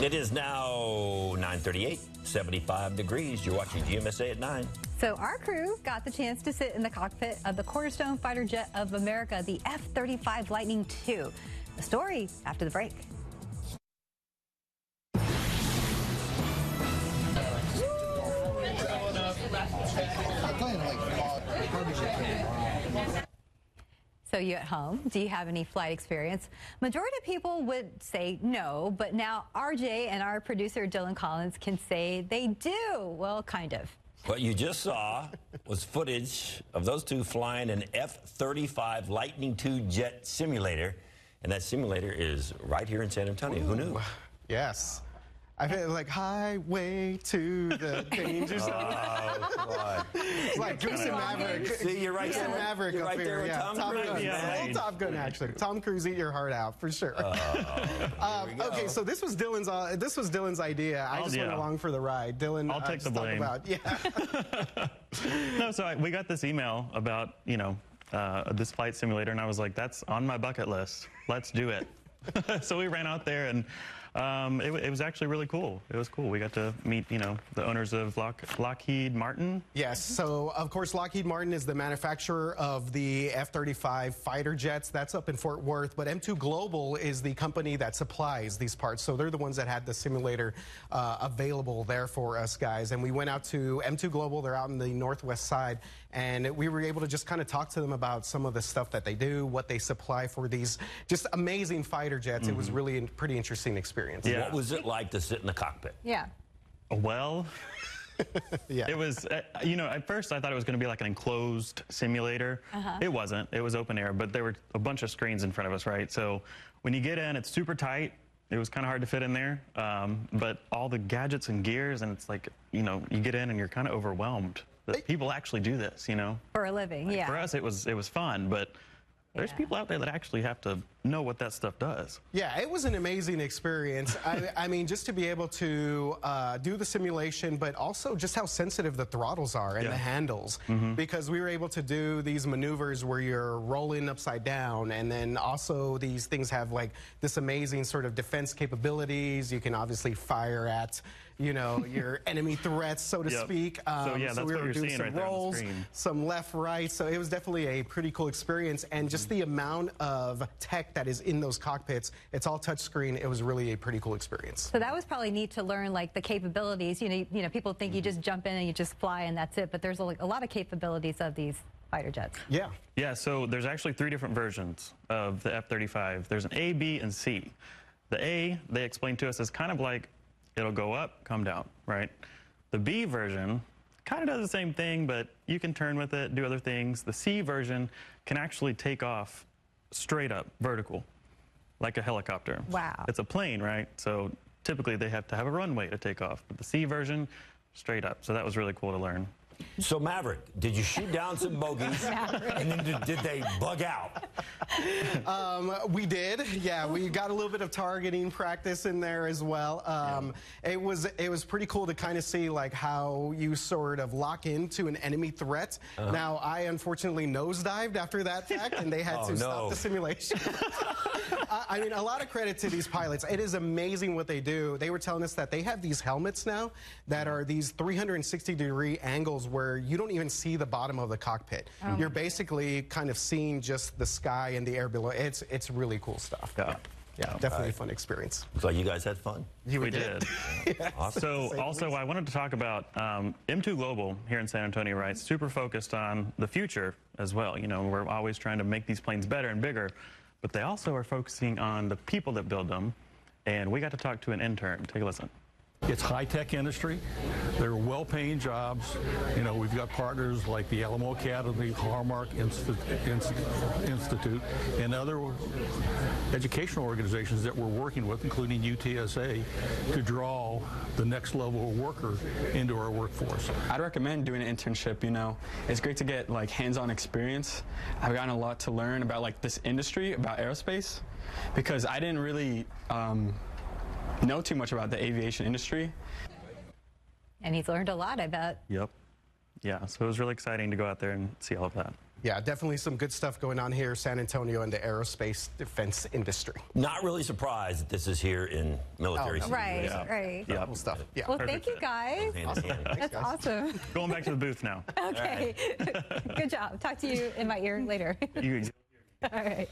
It is now 9:38, 75 degrees. You're watching GMSA at 9. So our crew got the chance to sit in the cockpit of the cornerstone fighter jet of America, the F-35 Lightning II. The story after the break. So you at home, do you have any flight experience? Majority of people would say no, but now RJ and our producer Dylan Collins can say they do. Well, kind of. What you just saw was footage of those two flying an F-35 Lightning II jet simulator, and that simulator is right here in San Antonio. Who knew? Yes. I feel like highway to the danger zone. Oh, it's like Goose and Maverick. See, you're right there. Maverick You're up right there here. with Yeah, Tom Cruise. Cruise. Yeah, Top Gun, actually. Tom Cruise, eat your heart out for sure. Okay, so this was Dylan's idea. I just went along for the ride. Dylan, I'll take the blame. No, so we got this email about this flight simulator, and I was like, that's on my bucket list. Let's do it. So we ran out there, and it was actually really cool. It was cool. We got to meet, the owners of Lockheed Martin. Yes. So, of course, Lockheed Martin is the manufacturer of the F-35 fighter jets. That's up in Fort Worth. But M2 Global is the company that supplies these parts. So they're the ones that had the simulator available there for us guys. And we went out to M2 Global. They're out in the northwest side. And we were able to just kind of talk to them about some of the stuff that they do, what they supply for these just amazing fighter jets. It was really a pretty interesting experience. Yeah. What was it like to sit in the cockpit? Yeah. Well, yeah. It was, at first I thought it was going to be like an enclosed simulator. It wasn't. It was open air, but there were a bunch of screens in front of us, right? So when you get in, it's super tight. It was kind of hard to fit in there, but all the gadgets and gears, and it's like, you get in and you're kind of overwhelmed that people actually do this, For a living, For us, it was fun, but there's people out there that actually have to know what that stuff does. Yeah, it was an amazing experience. I mean, just to be able to do the simulation, but also just how sensitive the throttles are and the handles. Because we were able to do these maneuvers where you're rolling upside down, and then also these things have like this amazing sort of defense capabilities. You can obviously fire at, your enemy threats, so to speak. So that's we were doing some rolls, some left, right. So it was definitely a pretty cool experience, and just the amount of tech that is in those cockpits, it's all touchscreen. It was really a pretty cool experience. So that was probably neat to learn, like, the capabilities. People think you just jump in and you just fly and that's it, but there's a lot of capabilities of these fighter jets. Yeah, so there's actually 3 different versions of the F-35. There's an A, B, and C. The A, they explained to us, is kind of like it'll go up, come down, right? The B version kind of does the same thing, but you can turn with it, do other things. The C version can actually take off straight up, vertical, like a helicopter. Wow. It's a plane, right? So typically they have to have a runway to take off, but the C version, straight up. So that was really cool to learn. So, Maverick, did you shoot down some bogeys, and then did they bug out? We did. Yeah, we got a little bit of targeting practice in there as well. It was pretty cool to kind of see like how you sort of lock into an enemy threat. Now, I unfortunately nosedived after that fact, and they had to stop the simulation. I mean, a lot of credit to these pilots. It is amazing what they do. They were telling us that they have these helmets now that are these 360-degree angles where you don't even see the bottom of the cockpit. You're basically kind of seeing just the sky and the air below. It's really cool stuff. Yeah, definitely a fun experience. Looks like you guys had fun. We did. Awesome. So also I wanted to talk about M2 Global here in San Antonio, right? Super focused on the future as well. We're always trying to make these planes better and bigger, but they also are focusing on the people that build them. And we got to talk to an intern. Take a listen. It's high-tech industry. They're well-paying jobs. We've got partners like the Alamo Academy, Hallmark Institute, and other educational organizations that we're working with, including UTSA, to draw the next level of worker into our workforce. I'd recommend doing an internship. It's great to get like hands-on experience. I've gotten a lot to learn about like this industry, about aerospace, because I didn't really know too much about the aviation industry. And he's learned a lot, I bet. Yep. Yeah, so it was really exciting to go out there and see all of that. Yeah, definitely some good stuff going on here, San Antonio, in the aerospace defense industry. Not really surprised that this is here in military city. Right, right. Yeah. Cool stuff. Yeah. Well, thank you guys. Hand in hand. That's awesome. Going back to the booth now. Okay. Good job. Talk to you in my ear later. You All right.